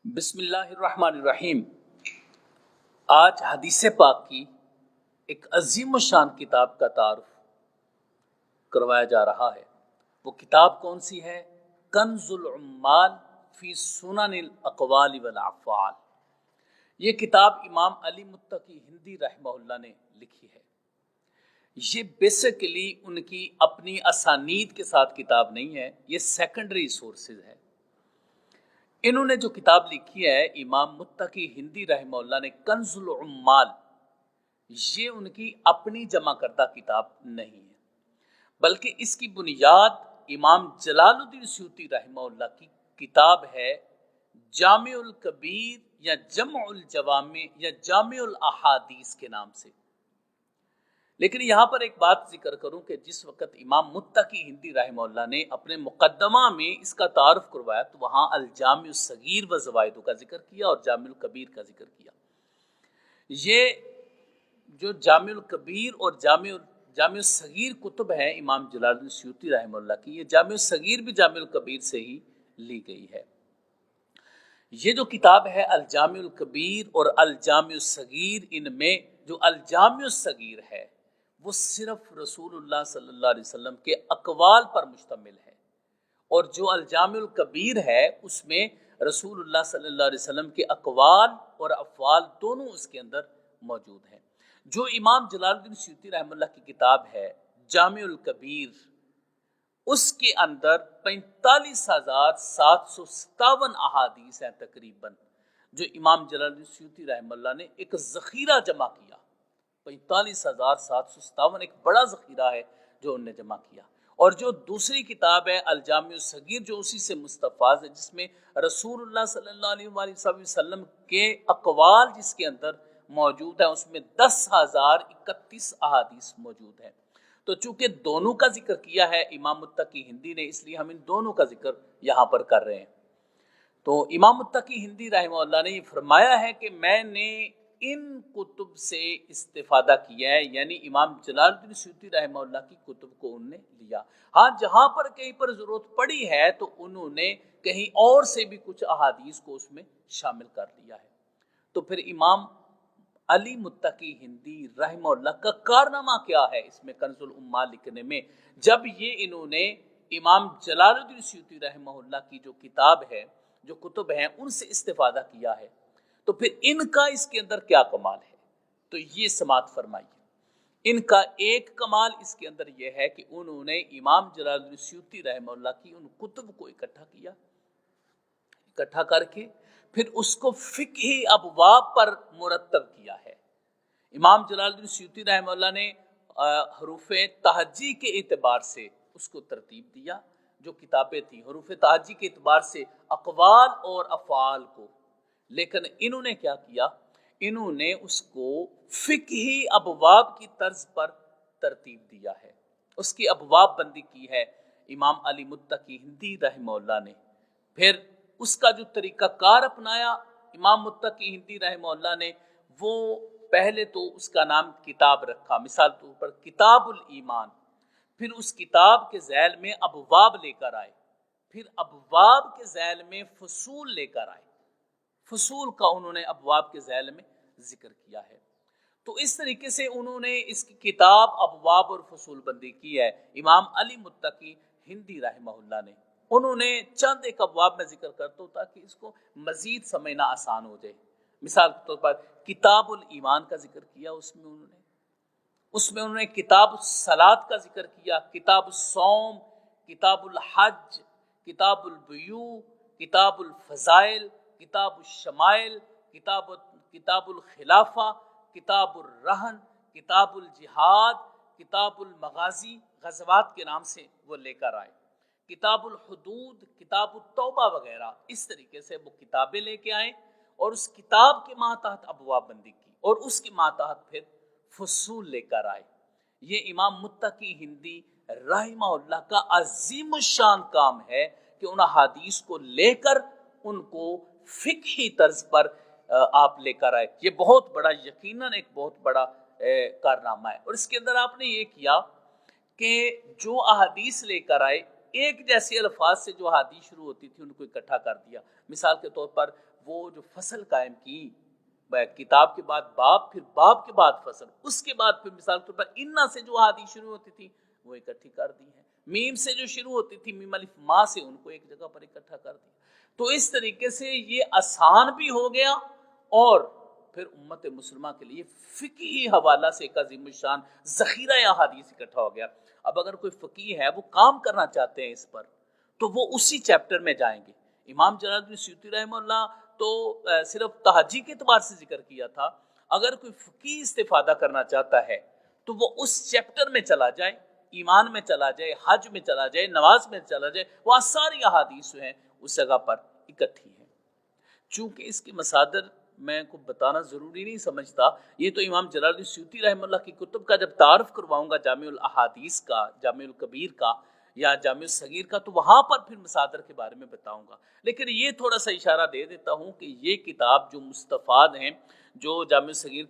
بسم اللہ الرحمن الرحیم۔ آج حدیث پاک کی ایک عظیم الشان کتاب کا تعارف کروایا جا رہا ہے۔ وہ کتاب کون سی ہے؟ کنز العمال فی سنن الاقوال والافعال۔ یہ کتاب امام علی متقی ہندی رحمہ اللہ نے لکھی ہے۔ یہ بیسیکلی ان کی اپنی اسانید کے ساتھ کتاب نہیں ہے، یہ سیکنڈری سورسز ہے۔ انہوں نے جو کتاب لکھی ہے امام متقی ہندی رحمہ اللہ نے، کنز العمال، یہ ان کی اپنی جمع کردہ کتاب نہیں ہے، بلکہ اس کی بنیاد امام جلال الدین سیوطی رحمہ اللہ کی کتاب ہے جامع الکبیر یا جمع الجوامع یا جامع الاحادیث کے نام سے۔ لیکن یہاں پر ایک بات ذکر کروں کہ جس وقت امام متقی ہندی رحمہ اللہ نے اپنے مقدمہ میں اس کا تعارف کروایا تو وہاں الجامع الصغیر و زوائد کا ذکر کیا اور جامع الکبیر کا ذکر کیا۔ یہ جو جامع الکبیر اور جامع الصغیر کتب ہیں امام جلال الدین سیوطی رحمہ اللہ کی، یہ جامع الصغیر بھی جامع الکبیر سے ہی لی گئی ہے۔ یہ جو کتاب ہے الجامع الکبیر اور الجامع الصغیر، ان میں جو الجامع الصغیر ہے وہ صرف رسول اللہ صلی اللہ علیہ وسلم کے اقوال پر مشتمل ہے، اور جو الجامع الکبیر ہے اس میں رسول اللہ صلی اللہ علیہ وسلم کے اقوال اور افعال دونوں اس کے اندر موجود ہیں۔ جو امام جلال الدین سیوطی رحمہ اللہ کی کتاب ہے جامع الکبیر، اس کے اندر 45,757 احادیث ہیں تقریباً، جو امام جلال الدین سیوطی رحمہ اللہ نے ایک ذخیرہ جمع کیا۔ 45,757 ایک بڑا ذخیرہ ہے جو انہوں نے جمع کیا۔ اور جو دوسری کتاب ہے الجامع الصغیر، جو اسی سے مستفاض ہے، جس میں رسول اللہ صلی اللہ علیہ وسلم کے اقوال جس کے اندر موجود ہیں، اس میں 10,031 احادیث موجود ہیں۔ تو چونکہ دونوں کا ذکر کیا ہے امام متقی ہندی نے، اس لیے ہم ان دونوں کا ذکر یہاں پر کر رہے ہیں۔ تو امام متقی ہندی رحمہ اللہ نے یہ فرمایا ہے کہ میں نے ان کتب سے استفادہ کیا ہے، یعنی امام جلال الدین سیوطی رحمہ اللہ کی کتب کو انہوں نے لیا۔ ہاں، جہاں پر کہیں پر ضرورت پڑی ہے تو انہوں نے کہیں اور سے بھی کچھ احادیث کو اس میں شامل کر لیا ہے۔ تو پھر امام علی متقی ہندی رحمہ اللہ کا کارنامہ کیا ہے اس میں کنز العمال لکھنے میں، جب یہ انہوں نے امام جلال الدین سیوطی رحمہ اللہ کی جو کتاب ہے، جو کتب ہیں، ان سے استفادہ کیا ہے، تو پھر ان کا اس کے اندر کیا کمال ہے؟ تو یہ سماعت فرمائیے۔ ان کا ایک کمال اس کے اندر یہ ہے کہ انہوں نے امام جلال الدین سیوطی رحمہ اللہ کی ان کتب کو اکٹھا کیا، اکٹھا کر کے پھر اس کو فقہی ابواب پر مرتب کیا ہے۔ امام جلال الدین سیوطی رحمہ اللہ نے حروف تہجی کے اعتبار سے اس کو ترتیب دیا، جو کتابیں تھیں حروف تہجی کے اعتبار سے اقوال اور افعال کو، لیکن انہوں نے کیا کیا؟ انہوں نے اس کو فقہی ابواب کی طرز پر ترتیب دیا ہے، اس کی ابواب بندی کی ہے امام علی متقی ہندی رحمہ اللہ نے۔ پھر اس کا جو طریقہ کار اپنایا امام متقی ہندی رحمہ اللہ نے، وہ پہلے تو اس کا نام کتاب رکھا، مثال طور پر کتاب الایمان، پھر اس کتاب کے ذیل میں ابواب لے کر آئے، پھر ابواب کے ذیل میں فصول لے کر آئے، فصول کا انہوں نے ابواب کے ذیل میں ذکر کیا ہے۔ تو اس طریقے سے انہوں نے اس کی کتاب ابواب اور فصول بندی کی ہے امام علی متقی ہندی رحمہ اللہ نے۔ انہوں نے چند ایک ابواب میں ذکر کرتا ہوں تاکہ اس کو مزید سمجھنا آسان ہو جائے۔ مثال کے طور پر کتاب الایمان کا ذکر کیا، اس میں انہوں نے کتاب الصلاۃ کا ذکر کیا، کتاب الصوم، کتاب الحج، کتاب البیوع، کتاب الفضائل، کتاب الشمائل، کتاب الخلافہ، کتاب الرہن، کتاب الجہاد، کتاب المغازی، غزوات کے نام سے وہ لے کر آئے، کتاب الحدود، کتاب التوبہ وغیرہ۔ اس طریقے سے وہ کتابیں لے کے آئے اور اس کتاب کے ماتحت ابواب بندی کی، اور اس کے ماتحت پھر فصول لے کر آئے۔ یہ امام متقی ہندی رحمہ اللہ کا عظیم الشان کام ہے کہ ان احادیث کو لے کر ان کو فقہی طرز پر آپ لے کر آئے۔ یہ بہت بڑا، یقیناً ایک بہت بڑا کارنامہ ہے۔ اور اس کے اندر آپ نے یہ کیا کہ جو احادیث لے کر آئے ایک جیسے الفاظ سے جو حدیث شروع ہوتی تھی ان کو اکٹھا کر دیا. مثال کے طور پر وہ جو فصل قائم کی کتاب کے بعد باب، پھر باب کے بعد فصل، اس کے بعد پھر مثال کے طور پر انا سے جو حدیث شروع ہوتی تھی وہ اکٹھی کر دی ہیں. میم سے جو شروع ہوتی تھی میم الف ما سے، ان کو ایک جگہ پر اکٹھا کر دیا. تو اس طریقے سے یہ آسان بھی ہو گیا اور پھر امت مسلمہ کے لیے فقہی حوالہ سے ایک عظیم الشان ذخیرہ احادیث اکٹھا ہو گیا. اب اگر کوئی فقیہ ہے وہ کام کرنا چاہتے ہیں اس پر تو وہ اسی چیپٹر میں جائیں گے. امام جلال الدین سیوطی رحمہ اللہ تو صرف تہجی کے اعتبار سے ذکر کیا تھا. اگر کوئی فقیہ استفادہ کرنا چاہتا ہے تو وہ اس چیپٹر میں چلا جائے، ایمان میں چلا جائے، حج میں چلا جائے، نماز میں چلا جائے، وہاں ساری احادیث ہیں اس جگہ پر اکٹھی ہیں. چونکہ اس کے مصادر میں کو بتانا ضروری نہیں سمجھتا، یہ تو امام جلال الدین سیوطی رحمہ اللہ کی کتب کا جب تعارف کرواؤں گا، جامع الاحادیث کا، جامع الکبیر کا یا جامع الصغیر کا، تو وہاں پر پھر مصادر کے بارے میں بتاؤں گا. لیکن یہ تھوڑا سا اشارہ دے دیتا ہوں کہ یہ کتاب جو مستفاد ہیں، جو جامع الصغیر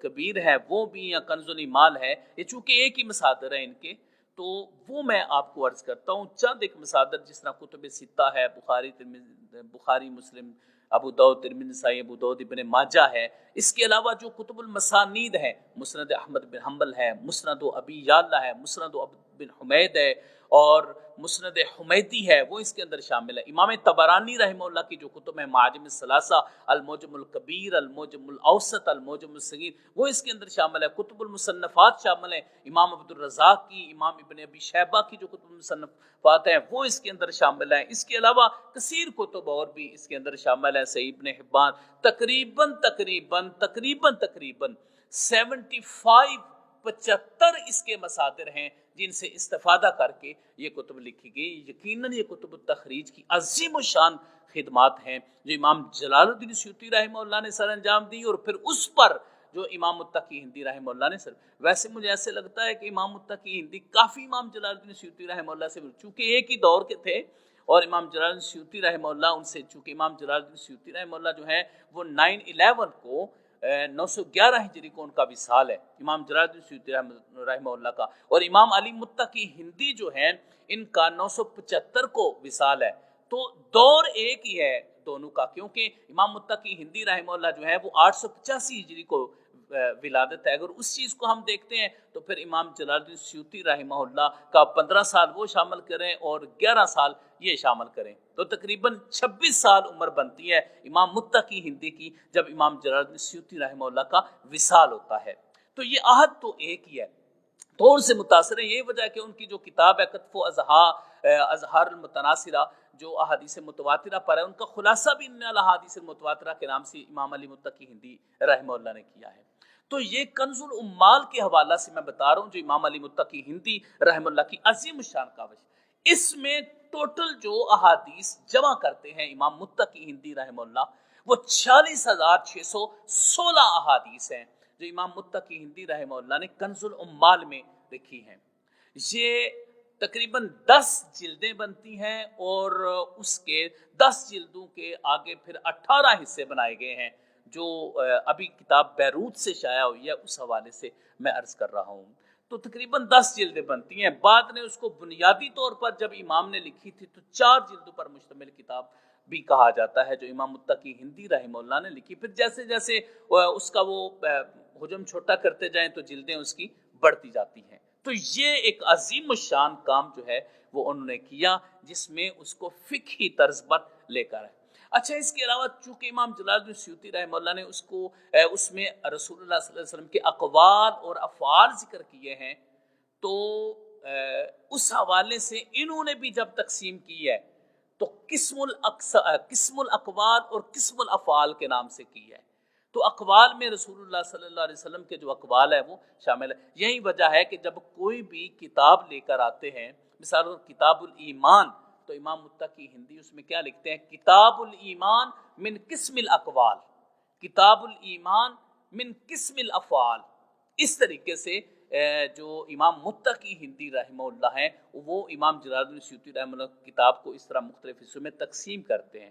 کبیر ہے وہ بھی، یا کنز الایمان ہے، یہ چونکہ ایک ہی مصادر ہیں ان کے، تو وہ میں آپ کو عرض کرتا ہوں. چند ایک مصادر جس طرح کتب ستہ ہے، بخاری مسلم، ابو داؤد ترمذی نسائی، ابو داؤد ابن ماجہ ہے. اس کے علاوہ جو کتب المسانید ہیں، مسند احمد بن حنبل ہے، مسند ابی یعلا ہے، مسند عبد بن حمید ہے اور مسند حمیدی ہے، وہ اس کے اندر شامل ہے. امام طبرانی رحمہ اللہ کی جو کتب ہیں، معاجم الثلاثہ، المعجم الکبیر، المعجم الاوسط، المعجم الصغیر، وہ اس کے اندر شامل ہے. کتب المصنفات شامل ہیں، امام عبد الرزاق کی، امام ابن ابی شیبہ کی جو کتب المصنفات ہیں وہ اس کے اندر شامل ہیں. اس کے علاوہ کثیر کتب اور بھی اس کے اندر شامل ہیں. صحیح ابن حبان، تقریباً 75 اس کے مصادر ہیں جن سے استفادہ کر کے یہ کتب لکھی گئی. یقیناً یہ کتب التخریج کی عظیم الشان خدمات ہیں جو امام جلال الدین سیوطی رحمہ اللہ نے سر انجام دی، اور پھر اس پر جو امام متقی ہندی رحمہ اللہ نے سر. ویسے مجھے ایسے لگتا ہے کہ امام متقی ہندی کافی امام جلال الدین سیوطی رحمہ اللہ سے، چونکہ ایک ہی دور کے تھے، اور امام جلال الدین سیوطی رحمہ اللہ ان سے، چونکہ امام جلال الدین سیوطی رحمہ اللہ جو ہے وہ 911 کو 911 ہجری کو ان کا وصال ہے، امام جلال الدین سیوطی رحمہ اللہ کا. اور امام علی متقی ہندی جو ہیں ان کا 975 کو وصال ہے. تو دور ایک ہی ہے دونوں کا، کیونکہ امام متقی ہندی رحمہ اللہ جو ہے وہ 885 ہجری کو ولادت ہے. اگر اس چیز کو ہم دیکھتے ہیں تو پھر امام جلال الدین سیوطی رحمہ اللہ کا 15 سال وہ شامل کریں اور 11 سال یہ شامل کریں، تو تقریباً 26 سال عمر بنتی ہے امام متقی ہندی کی جب امام جلال الدین سیوطی رحمہ اللہ کا وصال ہوتا ہے. تو یہ عہد تو ایک ہی ہے، تو ان سے متاثر ہے. یہی وجہ ہے کہ ان کی جو کتاب ہے کتف و اظہار المتناصرہ، جو احادیث متواترہ پر ہے، ان کا خلاصہ بھی ان احادیث المتواترہ کے نام سے امام علی متقی ہندی رحمہ اللہ نے کیا ہے. تو یہ کنز الامال کے حوالہ سے میں بتا رہا ہوں جو امام علی متقی ہندی رحمہ اللہ کی عظیم الشان کاوش. اس میں ٹوٹل جو احادیث جمع کرتے ہیں امام متقی ہندی رحمہ اللہ وہ 46,616 احادیث ہیں جو امام متقی ہندی رحمہ اللہ نے کنز الامال میں لکھی ہیں. یہ تقریباً 10 جلدیں بنتی ہیں اور اس کے 10 جلدوں کے آگے پھر 18 حصے بنائے گئے ہیں جو ابھی کتاب بیروت سے شائع ہوئی ہے، اس حوالے سے میں عرض کر رہا ہوں. تو تقریباً 10 جلدیں بنتی ہیں. بعد نے اس کو بنیادی طور پر جب امام نے لکھی تھی تو 4 جلدوں پر مشتمل کتاب بھی کہا جاتا ہے جو امام متقی ہندی رحمہ اللہ نے لکھی. پھر جیسے جیسے اس کا وہ حجم چھوٹا کرتے جائیں تو جلدیں اس کی بڑھتی جاتی ہیں. تو یہ ایک عظیم الشان کام جو ہے وہ انہوں نے کیا جس میں اس کو فقہی طرز پر لے کر ہے. اچھا، اس کے علاوہ چونکہ امام جلال الدین سیوطی رحمہ اللہ نے اس میں رسول اللہ صلی اللہ علیہ وسلم کے اقوال اور افعال ذکر کیے ہیں، تو اس حوالے سے انہوں نے بھی جب تقسیم کی ہے تو قسم الاقوال اور قسم الافعال کے نام سے کی ہے. تو اقوال میں رسول اللہ صلی اللہ علیہ وسلم کے جو اقوال ہے وہ شامل ہے. یہی وجہ ہے کہ جب کوئی بھی کتاب لے کر آتے ہیں، مثال کتاب الایمان، تو امام متقی ہندی اس میں کیا لکھتے ہیں؟ کتاب الایمان من قسم الاقوال، کتاب الایمان من قسم الافعال. اس طریقے سے جو امام متقی ہندی رحمہ اللہ ہیں وہ امام جلال الدین سیوطی رحمہ اللہ کی کتاب کو اس طرح مختلف حصوں میں تقسیم کرتے ہیں.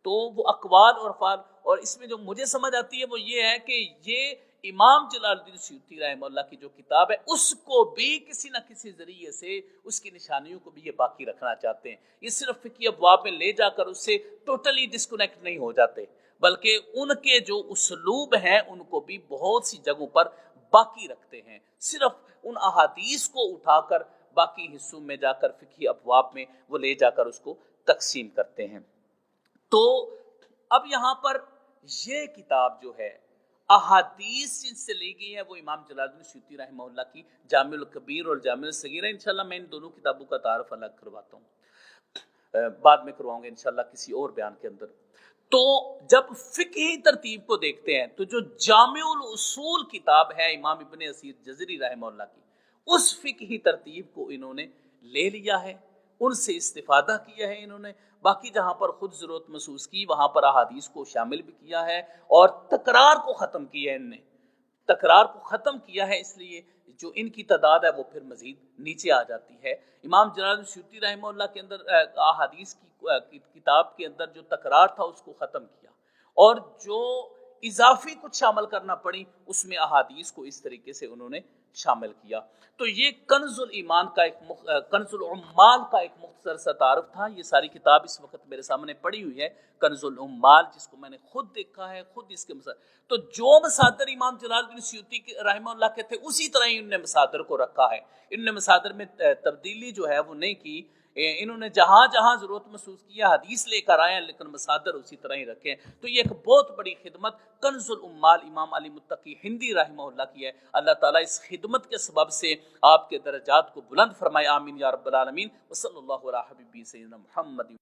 تو وہ اقوال اور افعال، اور اس میں جو مجھے سمجھ آتی ہے وہ یہ ہے کہ یہ امام جلال الدین سیوطی رحمہ اللہ کی جو کتاب ہے اس کو بھی کسی نہ کسی ذریعے سے اس کی نشانیوں کو بھی یہ باقی رکھنا چاہتے ہیں. یہ صرف فقہی ابواب میں لے جا کر اس سے ٹوٹلی ڈسکنیکٹ نہیں ہو جاتے، بلکہ ان کے جو اسلوب ہیں ان کو بھی بہت سی جگہوں پر باقی رکھتے ہیں. صرف ان احادیث کو اٹھا کر باقی حصوں میں جا کر فقہی ابواب میں وہ لے جا کر اس کو تقسیم کرتے ہیں. تو اب یہاں پر یہ کتاب جو ہے احادیث جن سے لی گئی ہے وہ امام جلال الدین سیوطی رحمہ اللہ کی جامع الکبیر اور جامع الصغیر ہے. انشاءاللہ میں ان دونوں کتابوں کا تعارف الگ کرواتا ہوں، بعد میں کرواؤں گا انشاءاللہ کسی اور بیان کے اندر. تو جب فقہی ترتیب کو دیکھتے ہیں تو جو جامع الاصول کتاب ہے امام ابن اسیر جزری رحمہ اللہ کی، اس فقہی ترتیب کو انہوں نے لے لیا ہے، ان سے استفادہ کیا ہے انہوں نے. باقی جہاں پر خود ضرورت محسوس کی وہاں پر احادیث کو شامل بھی کیا ہے اور تکرار کو ختم کیا ہے. ان نے تکرار کو ختم کیا ہے، اس لیے جو ان کی تعداد ہے وہ پھر مزید نیچے آ جاتی ہے. امام جلال الدین سیوطی رحمہ اللہ کے اندر احادیث کی کتاب کے اندر جو تکرار تھا اس کو ختم کیا، اور جو اضافی کچھ شامل کرنا پڑی اس میں احادیث کو اس طریقے سے انہوں نے شامل کیا. تو یہ کنز الایمان کا کنز العمال کا ایک مختصر سا تعارف تھا. یہ ساری کتاب اس وقت میرے سامنے پڑی ہوئی ہے، کنز العمال، جس کو میں نے خود دیکھا ہے، خود اس کے تو جو مصادر امام جلال الدین سیوطی رحمہ اللہ کے تھے اسی طرح ہی انہوں نے مصادر کو رکھا ہے. انہوں نے مصادر میں تبدیلی جو ہے وہ نہیں کی. انہوں نے جہاں جہاں ضرورت محسوس کیا حدیث لے کر آئے ہیں لیکن مصادر اسی طرح ہی رکھے ہیں. تو یہ ایک بہت بڑی خدمت کنز العمال امام علی متقی ہندی رحمہ اللہ کی ہے. اللہ تعالیٰ اس خدمت کے سبب سے آپ کے درجات کو بلند فرمائے، آمین یا رب العالمین. وصلی اللہ علی حبیبہ سیدنا محمد.